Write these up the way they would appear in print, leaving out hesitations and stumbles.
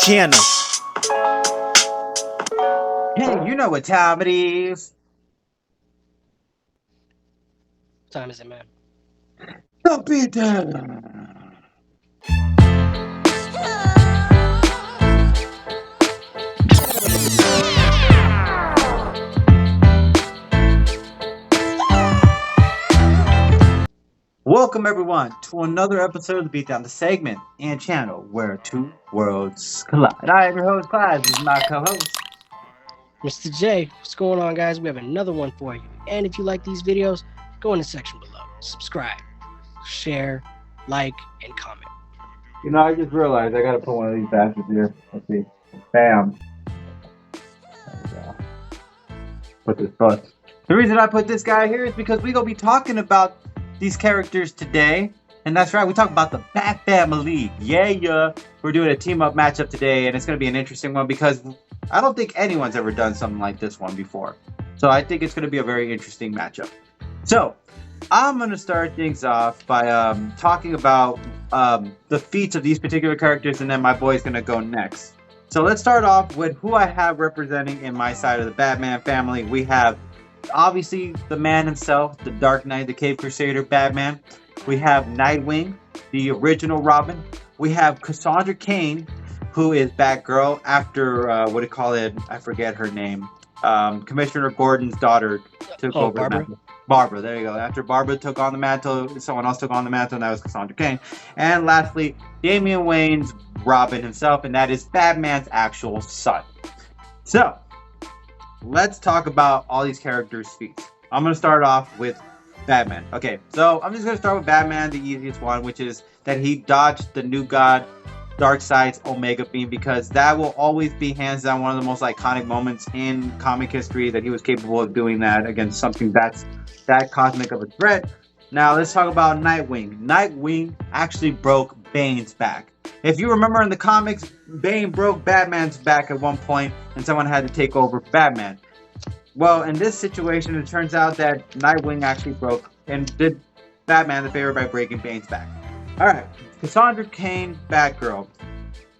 channel. Hey, you know what time it is. What time is it, man? Don't be done. Welcome everyone to another episode of the Beatdown, the segment and channel where two worlds collide. I am your host, Clyde. This is my co-host. Mr. J, what's going on, guys? We have another one for you. And if you like these videos, go in the section below. Subscribe, share, like, and comment. You know, I just realized I gotta put one of these bastards here. Let's see. Bam. There we go. Put this first. The reason I put this guy here is because we're gonna be talking about these characters today. And that's right, we talk about the Bat Family. Yeah. We're doing a team-up matchup today, and it's gonna be an interesting one because I don't think anyone's ever done something like this one before. So I think it's gonna be a very interesting matchup. So I'm gonna start things off by talking about the feats of these particular characters, and then my boy's gonna go next. So let's start off with who I have representing in my side of the Batman family. We have obviously the man himself, the Dark Knight, the Cave Crusader, Batman. We have Nightwing, the original Robin. We have Cassandra Cain, who is Batgirl after what do you call it? I forget her name. Commissioner Gordon's daughter took over. Barbara. Barbara, there you go. After Barbara took on the mantle, someone else took on the mantle, and that was Cassandra Cain. And lastly, Damian Wayne's Robin himself, and that is Batman's actual son. So, let's talk about all these characters' feats. I'm going to start off with Batman. Okay, so I'm just going to start with Batman, the easiest one, which is that he dodged the new god Darkseid's Omega Beam, because that will always be hands down one of the most iconic moments in comic history, that he was capable of doing that against something that's that cosmic of a threat. Now let's talk about Nightwing. Nightwing actually broke Bane's back. If you remember in the comics, Bane broke Batman's back at one point and someone had to take over Batman. Well, in this situation, it turns out that Nightwing actually broke and did Batman the favor by breaking Bane's back. Alright, Cassandra Cain, Batgirl.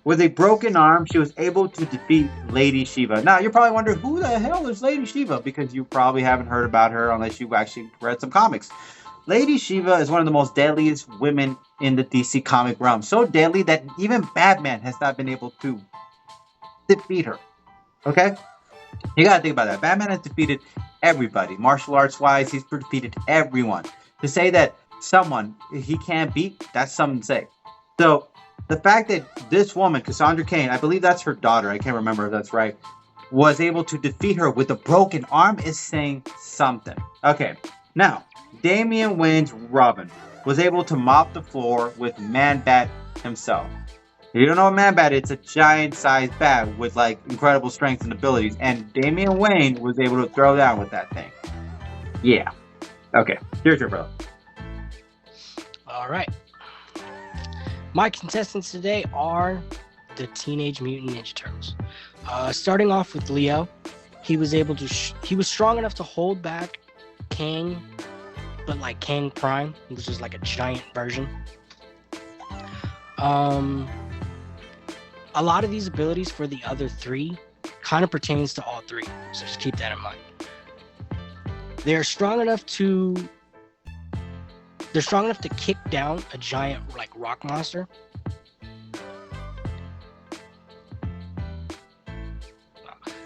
With a broken arm, she was able to defeat Lady Shiva. Now, you're probably wondering, who the hell is Lady Shiva? Because you probably haven't heard about her unless you've actually read some comics. Lady Shiva is one of the most deadliest women in the DC comic realm. So deadly that even Batman has not been able to defeat her. Okay? You gotta think about that. Batman has defeated everybody. Martial arts wise, he's defeated everyone. To say that someone he can't beat, that's something to say. So the fact that this woman, Cassandra Cain, I believe that's her daughter, I can't remember if that's right, was able to defeat her with a broken arm is saying something. Okay, now, Damian Wayne's Robin was able to mop the floor with Man-Bat himself. If you don't know what Man-Bat is, it's a giant-sized bat with like incredible strengths and abilities, and Damian Wayne was able to throw down with that thing. Yeah. Okay, here's your brother. All right. My contestants today are the Teenage Mutant Ninja Turtles. Starting off with Leo, he was able to. He was strong enough to hold back Kang, but like Kang Prime, which is like a giant version. A lot of these abilities for the other three kind of pertains to all three, so just keep that in mind. They're strong enough to kick down a giant like rock monster.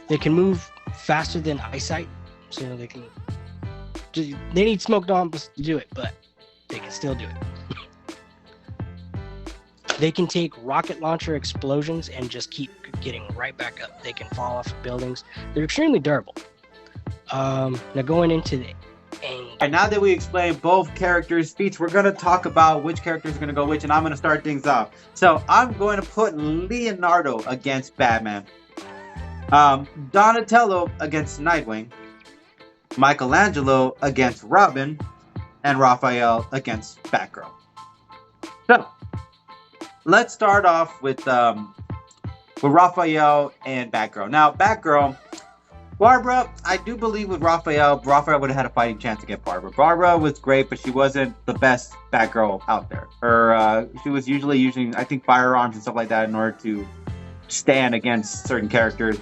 They can move faster than eyesight, so they can. They need smoked bombs to do it, but they can still do it. They can take rocket launcher explosions and just keep getting right back up. They can fall off of buildings. They're extremely durable. Now going into the And now that we explained both characters' feats, we're going to talk about which character is going to go which, and I'm going to start things off. So I'm going to put Leonardo against Batman, Donatello against Nightwing, Michelangelo against Robin, and Raphael against Batgirl. So let's start off with Raphael and Batgirl. Now, Batgirl, Barbara, I do believe with Raphael would have had a fighting chance against Barbara. Barbara was great, but she wasn't the best Batgirl out there. She was usually using, I think, firearms and stuff like that in order to stand against certain characters.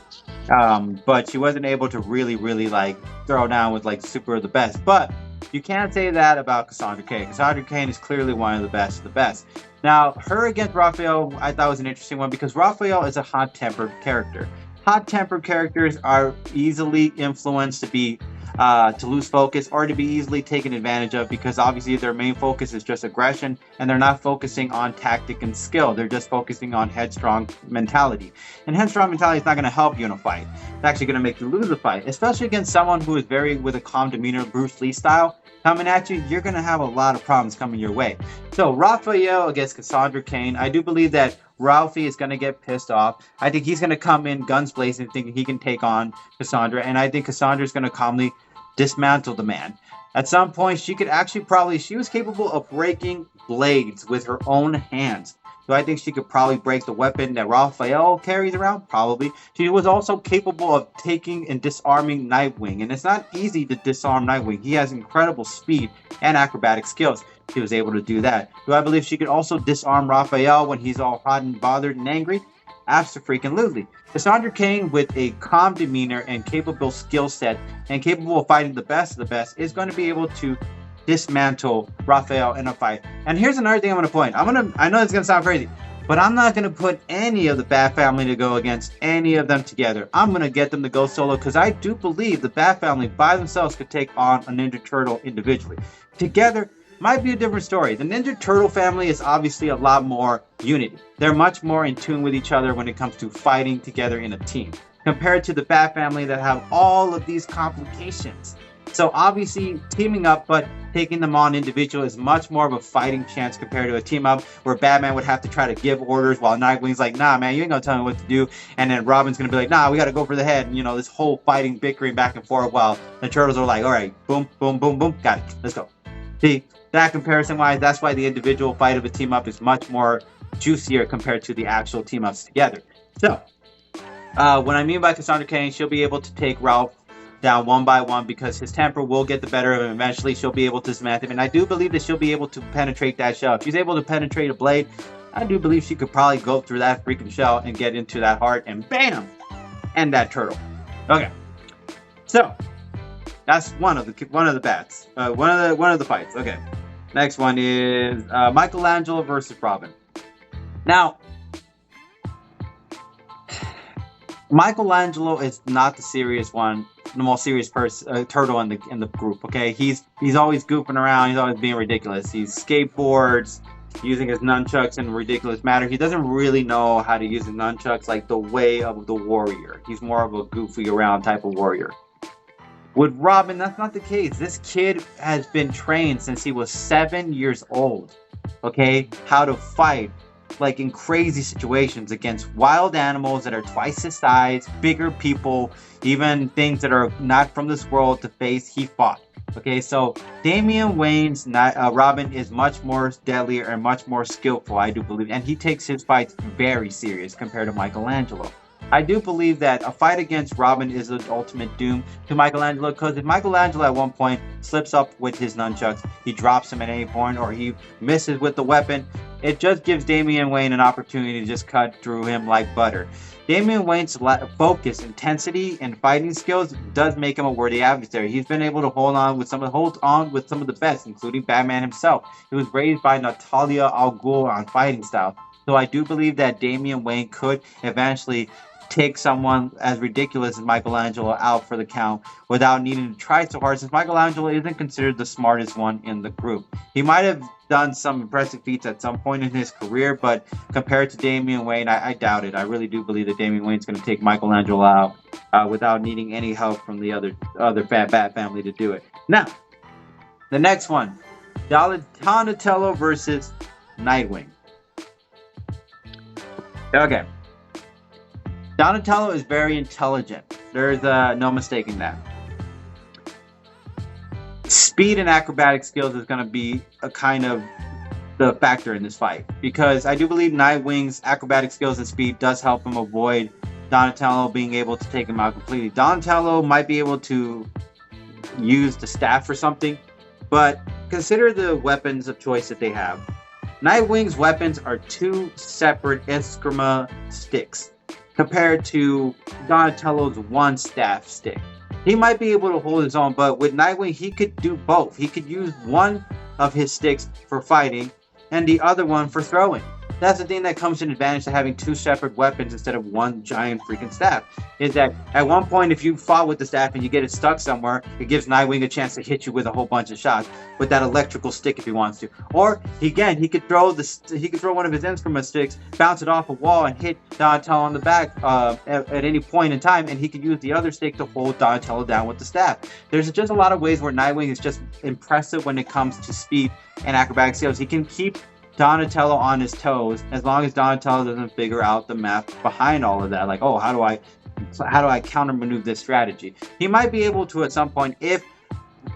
But she wasn't able to really like throw down with like super the best. But you can't say that about Cassandra Cain. Cassandra Cain is clearly one of the best of the best. Now, her against Raphael, I thought was an interesting one because Raphael is a hot-tempered character. Hot-tempered characters are easily influenced to lose focus or to be easily taken advantage of because obviously their main focus is just aggression and they're not focusing on tactic and skill. They're just focusing on headstrong mentality. And headstrong mentality is not going to help you in a fight. It's actually going to make you lose a fight, especially against someone who is very with a calm demeanor, Bruce Lee style. Coming at you, you're going to have a lot of problems coming your way. So Raphael against Cassandra Cain, I do believe that Ralphie is going to get pissed off. I think he's going to come in guns blazing thinking he can take on Cassandra, and I think Cassandra is going to calmly dismantle the man. At some point, she was capable of breaking blades with her own hands. So I think she could probably break the weapon that Raphael carries around? Probably. She was also capable of taking and disarming Nightwing. And it's not easy to disarm Nightwing. He has incredible speed and acrobatic skills. She was able to do that. Do I believe she could also disarm Raphael when he's all hot and bothered and angry? Absolutely. Cassandra Cain, with a calm demeanor and capable skill set and capable of fighting the best of the best, is going to be able to dismantle Raphael in a fight. And here's another thing I'm going to point. I know it's going to sound crazy, but I'm not going to put any of the Bat Family to go against any of them together. I'm going to get them to go solo because I do believe the Bat Family by themselves could take on a Ninja Turtle individually. Together might be a different story. The Ninja Turtle family is obviously a lot more unity. They're much more in tune with each other when it comes to fighting together in a team, compared to the Bat Family that have all of these complications. So obviously teaming up but taking them on individual is much more of a fighting chance compared to a team up where Batman would have to try to give orders while Nightwing's like, nah man, you ain't gonna tell me what to do, and then Robin's gonna be like, nah, we gotta go for the head, and this whole fighting, bickering back and forth while the Turtles are like, alright, boom, boom, boom, boom, got it, let's go. See, that comparison wise, that's why the individual fight of a team up is much more juicier compared to the actual team ups together. So what I mean by Cassandra Cain, she'll be able to take Ralph down one by one because his temper will get the better of him. Eventually, she'll be able to dismantle him. And I do believe that she'll be able to penetrate that shell. If she's able to penetrate a blade, I do believe she could probably go through that freaking shell and get into that heart and bam! End that turtle. Okay. So, that's one of the bats. One of the fights. Okay. Next one is Michelangelo versus Robin. Now, Michelangelo is not the serious one, the most serious turtle in the group. Okay, he's always goofing around. He's always being ridiculous. He skateboards, using his nunchucks in a ridiculous manner. He doesn't really know how to use his nunchucks like the way of the warrior. He's more of a goofy around type of warrior. With Robin, that's not the case. This kid has been trained since he was 7 years old. Okay, how to fight like in crazy situations against wild animals that are twice his size, bigger people, even things that are not from this world to face. He fought. Okay, so Damian Wayne's Robin is much more deadlier and much more skillful, I do believe, and he takes his fights very serious compared to Michelangelo. I do believe that a fight against Robin is the ultimate doom to Michelangelo, because if Michelangelo at one point slips up with his nunchucks, he drops him at any point, or he misses with the weapon, it just gives Damian Wayne an opportunity to just cut through him like butter. Damian Wayne's focus, intensity, and fighting skills does make him a worthy adversary. He's been able to hold on with some of the best, including Batman himself. He was raised by Natalia al Ghul on fighting style. So I do believe that Damian Wayne could eventually take someone as ridiculous as Michelangelo out for the count without needing to try so hard, since Michelangelo isn't considered the smartest one in the group. He might have done some impressive feats at some point in his career, but compared to Damian Wayne, I doubt it. I really do believe that Damian Wayne's going to take Michelangelo out without needing any help from the other Bat family to do it. Now, the next one, Donatello versus Nightwing. Okay. Donatello is very intelligent. There's no mistaking that. Speed and acrobatic skills is going to be a kind of the factor in this fight, because I do believe Nightwing's acrobatic skills and speed does help him avoid Donatello being able to take him out completely. Donatello might be able to use the staff or something, but consider the weapons of choice that they have. Nightwing's weapons are two separate Eskrima sticks. compared to Donatello's one staff stick. He might be able to hold his own, but with Nightwing, he could do both. He could use one of his sticks for fighting and the other one for throwing. That's the thing that comes in advantage to having two separate weapons instead of one giant freaking staff. Is that at one point, if you fought with the staff and you get it stuck somewhere, it gives Nightwing a chance to hit you with a whole bunch of shots with that electrical stick if he wants to. Or he could throw one of his instrument sticks, bounce it off a wall, and hit Donatello on the back at any point in time, and he could use the other stick to hold Donatello down with the staff. There's just a lot of ways where Nightwing is just impressive when it comes to speed and acrobatic skills. He can keep Donatello on his toes as long as Donatello doesn't figure out the math behind all of that. Like, oh, how do I counter maneuver this strategy? He might be able to at some point if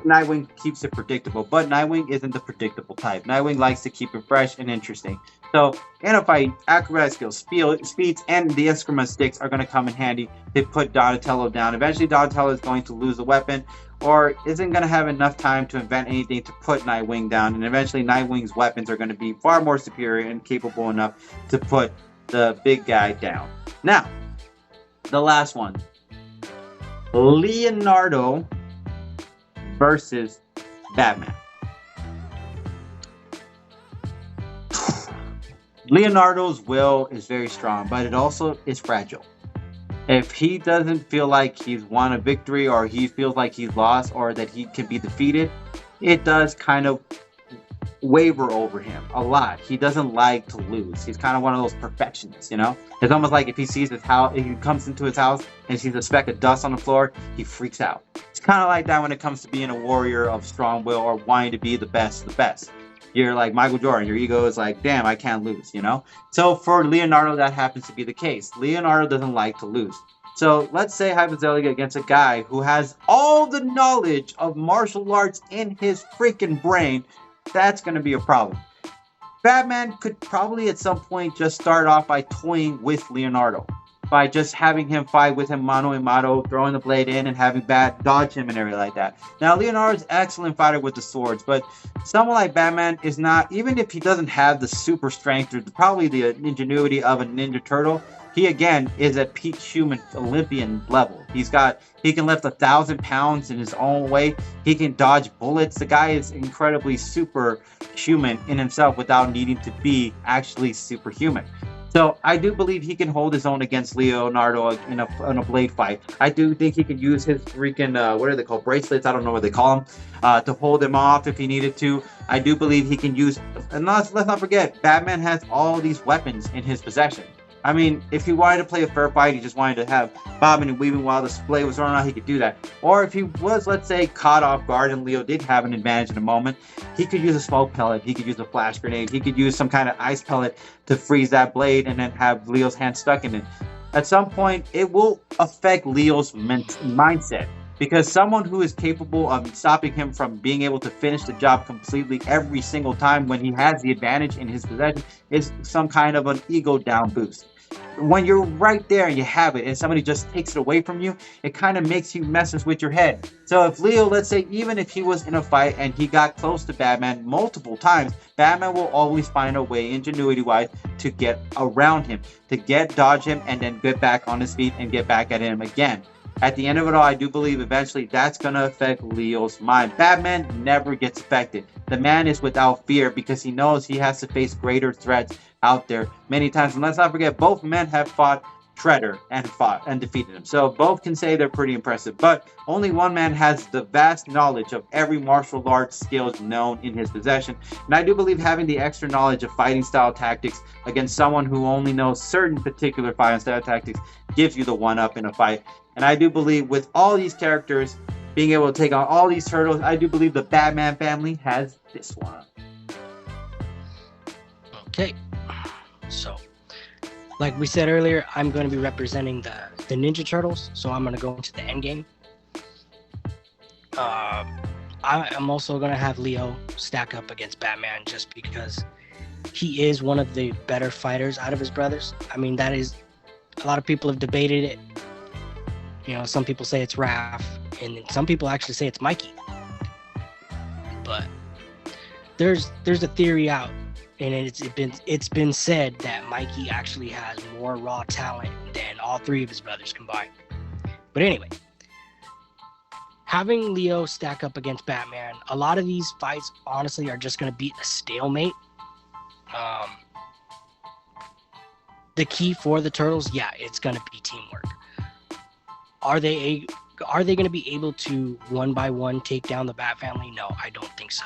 Nightwing keeps it predictable, but Nightwing isn't the predictable type. Nightwing likes to keep it fresh and interesting. So in a fight, acrobatic skills, speeds, and the instrument sticks are going to come in handy to put Donatello down. Eventually, Donatello is going to lose the weapon, or isn't going to have enough time to invent anything to put Nightwing down, and eventually Nightwing's weapons are going to be far more superior and capable enough to put the big guy down. Now, the last one. Leonardo versus Batman. Leonardo's will is very strong, but it also is fragile. If he doesn't feel like he's won a victory, or he feels like he's lost, or that he can be defeated, it does kind of waver over him a lot. He doesn't like to lose. He's kind of one of those perfectionists, you know? It's almost like if he sees his house, if he comes into his house and sees a speck of dust on the floor, he freaks out. It's kind of like that when it comes to being a warrior of strong will or wanting to be the best of the best. You're like Michael Jordan. Your ego is like, damn, I can't lose, you know? So for Leonardo, that happens to be the case. Leonardo doesn't like to lose. So let's say hypothetically against a guy who has all the knowledge of martial arts in his freaking brain, that's going to be a problem. Batman could probably at some point just start off by toying with Leonardo, by just having him fight with him mano a mano, throwing the blade in and having Bat dodge him and everything like that. Now, Leonardo's an excellent fighter with the swords, but someone like Batman is not, even if he doesn't have the super strength or probably the ingenuity of a Ninja Turtle, he again is at peak human Olympian level. He can lift 1,000 pounds in his own weight. He can dodge bullets. The guy is incredibly superhuman in himself without needing to be actually superhuman. So I do believe he can hold his own against Leonardo in a blade fight. I do think he can use his freaking, what are they called, bracelets? I don't know what they call them, to hold him off if he needed to. I do believe he can use, and let's not forget, Batman has all these weapons in his possession. I mean, if he wanted to play a fair fight, he just wanted to have bobbing and weaving while the blade was thrown out, he could do that. Or if he was, let's say, caught off guard and Leo did have an advantage in the moment, he could use a smoke pellet, he could use a flash grenade, he could use some kind of ice pellet to freeze that blade and then have Leo's hand stuck in it. At some point, it will affect Leo's mindset. Because someone who is capable of stopping him from being able to finish the job completely every single time when he has the advantage in his possession is some kind of an ego down boost. When you're right there and you have it and somebody just takes it away from you, it kind of makes you messes with your head. So if Leo, let's say, even if he was in a fight and he got close to Batman multiple times, Batman will always find a way, ingenuity-wise, to get around him, to dodge him and then get back on his feet and get back at him again. At the end of it all, I do believe eventually that's going to affect Leo's mind. Batman never gets affected. The man is without fear because he knows he has to face greater threats out there many times. And let's not forget, both men have fought Shredder and defeated him. So both can say they're pretty impressive. But only one man has the vast knowledge of every martial arts skills known in his possession. And I do believe having the extra knowledge of fighting style tactics against someone who only knows certain particular fighting style tactics gives you the one-up in a fight. And I do believe with all these characters being able to take on all these turtles, I do believe the Batman family has this one. Okay, so like we said earlier, I'm going to be representing the Ninja Turtles, so I'm going to go into the end game. I'm also going to have Leo stack up against Batman just because he is one of the better fighters out of his brothers. I mean, that is, a lot of people have debated it. You know, some people say it's Raph, and some people actually say it's Mikey. But there's a theory out, and it's been said that Mikey actually has more raw talent than all three of his brothers combined. But anyway, having Leo stack up against Batman, a lot of these fights honestly are just going to be a stalemate. The key for the Turtles, yeah, it's going to be teamwork. Are they going to be able to one by one take down the Bat family? No, I don't think so.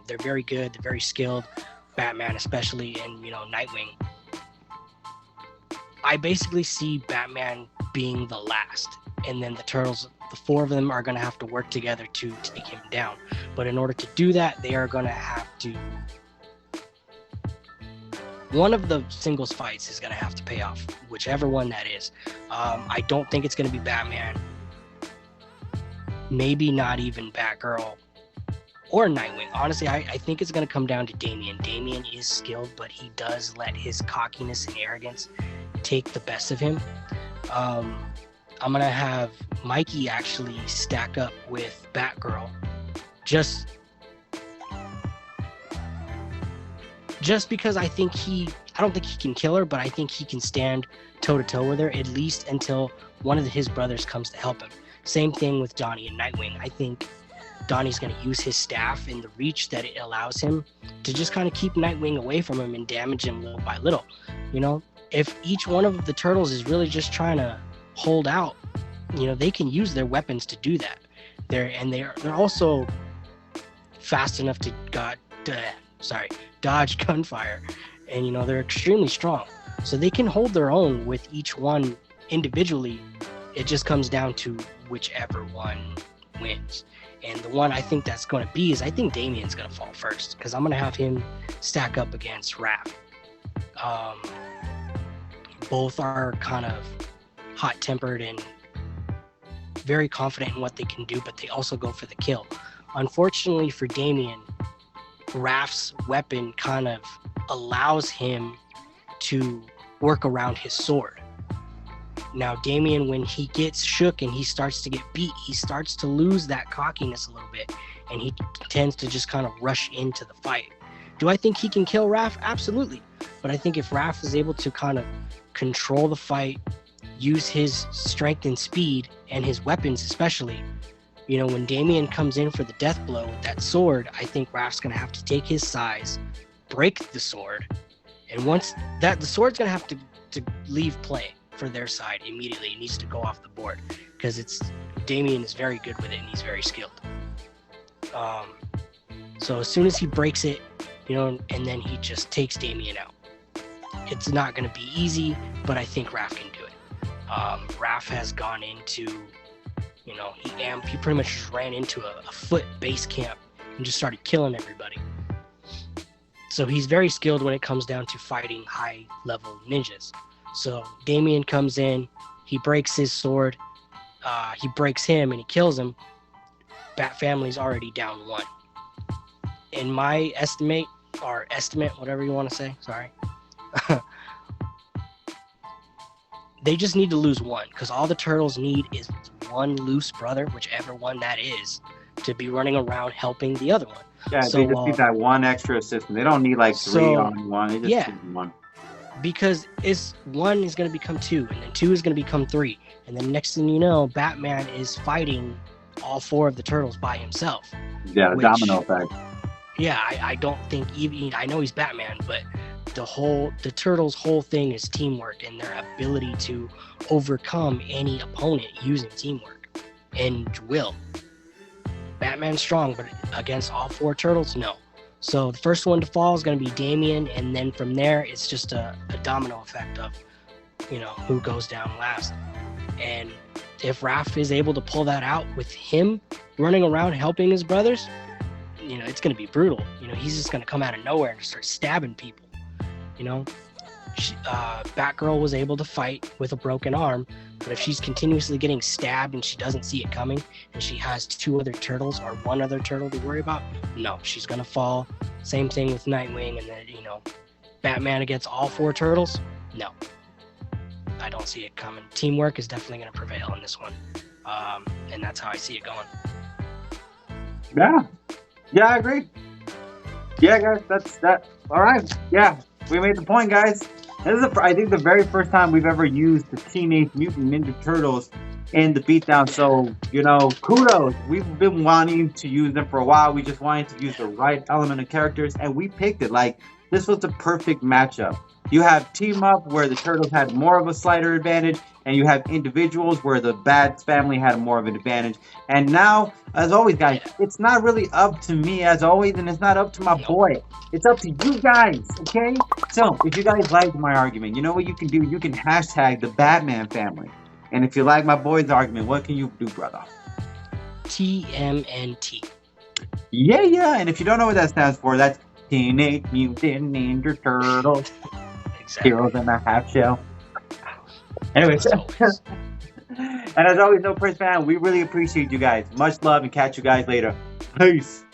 They're very good. They're very skilled. Batman especially, and Nightwing. I basically see Batman being the last, and then the Turtles, the four of them are going to have to work together to take him down. But in order to do that, they are going to have to... One of the singles fights is going to have to pay off, whichever one that is. I don't think it's going to be Batman. Maybe not even Batgirl or Nightwing. Honestly, I think it's going to come down to Damian. Damian is skilled, but he does let his cockiness and arrogance take the best of him. I'm going to have Mikey actually stack up with Batgirl. Just because I don't think he can kill her, but I think he can stand toe-to-toe with her, at least until one of his brothers comes to help him. Same thing with Donnie and Nightwing. I think Donnie's going to use his staff and the reach that it allows him to just kind of keep Nightwing away from him and damage him little by little. If each one of the Turtles is really just trying to hold out, they can use their weapons to do that. They're also fast enough to dodge gunfire, and they're extremely strong, so they can hold their own with each one individually. It just comes down to whichever one wins. And the one I think that's going to be is, I think Damian's going to fall first, because I'm going to have him stack up against Raph. Both are kind of hot-tempered and very confident in what they can do, but they also go for the kill. Unfortunately for Damian, Raph's weapon kind of allows him to work around his sword. Now, Damian, when he gets shook and he starts to get beat, he starts to lose that cockiness a little bit, and he tends to just kind of rush into the fight. Do I think he can kill Raph? Absolutely. But I think if Raph is able to kind of control the fight, use his strength and speed, and his weapons especially, when Damian comes in for the death blow with that sword, I think Raph's going to have to take his size, break the sword, and once that, the sword's going to have to leave play for their side immediately. It needs to go off the board, because Damian is very good with it, and he's very skilled. So as soon as he breaks it, and then he just takes Damian out. It's not going to be easy, but I think Raph can do it. Raph has gone into, he pretty much just ran into a foot base camp and just started killing everybody. So he's very skilled when it comes down to fighting high-level ninjas. So Damian comes in, he breaks his sword, he breaks him, and he kills him. Bat family's already down one. In my estimate, whatever you want to say, sorry. They just need to lose one, because all the Turtles need is one loose brother, whichever one that is, to be running around helping the other one. Yeah, so, they just need that one extra assistant. They don't need three on one. They just need one. Because one is going to become two, and then two is going to become three, and then next thing you know, Batman is fighting all four of the Turtles by himself. Yeah, the domino effect. Yeah, I don't think even, I know he's Batman, but the Turtles' whole thing is teamwork and their ability to overcome any opponent using teamwork and will. Batman's strong, but against all four Turtles, no. So the first one to fall is going to be Damian, and then from there, it's just a domino effect of, who goes down last. And if Raph is able to pull that out with him running around helping his brothers, it's going to be brutal. He's just going to come out of nowhere and start stabbing people. Batgirl was able to fight with a broken arm, but if she's continuously getting stabbed and she doesn't see it coming, and she has two other turtles or one other turtle to worry about, no, she's going to fall. Same thing with Nightwing, and then, Batman against all four turtles, no. I don't see it coming. Teamwork is definitely going to prevail in this one, and that's how I see it going. Yeah, I agree. Yeah, guys, that's that. All right. Yeah, we made the point, guys. This is, I think, the very first time we've ever used the Teenage Mutant Ninja Turtles in the beatdown. So, kudos. We've been wanting to use them for a while. We just wanted to use the right element of characters, and we picked it. Like, this was the perfect matchup. You have team up where the Turtles had more of a slighter advantage, and you have individuals where the Bats family had more of an advantage. And now, as always, guys, it's not really up to me, as always, and it's not up to my boy. It's up to you guys, okay? So, if you guys liked my argument, you know what you can do? You can hashtag the Batman family. And if you like my boy's argument, what can you do, brother? TMNT. Yeah. And if you don't know what that stands for, that's Teenage Mutant Ninja Turtles. Exactly. Heroes in a Half Shell. Anyways. As always. And as always, no Prince fan, we really appreciate you guys. Much love and catch you guys later. Peace.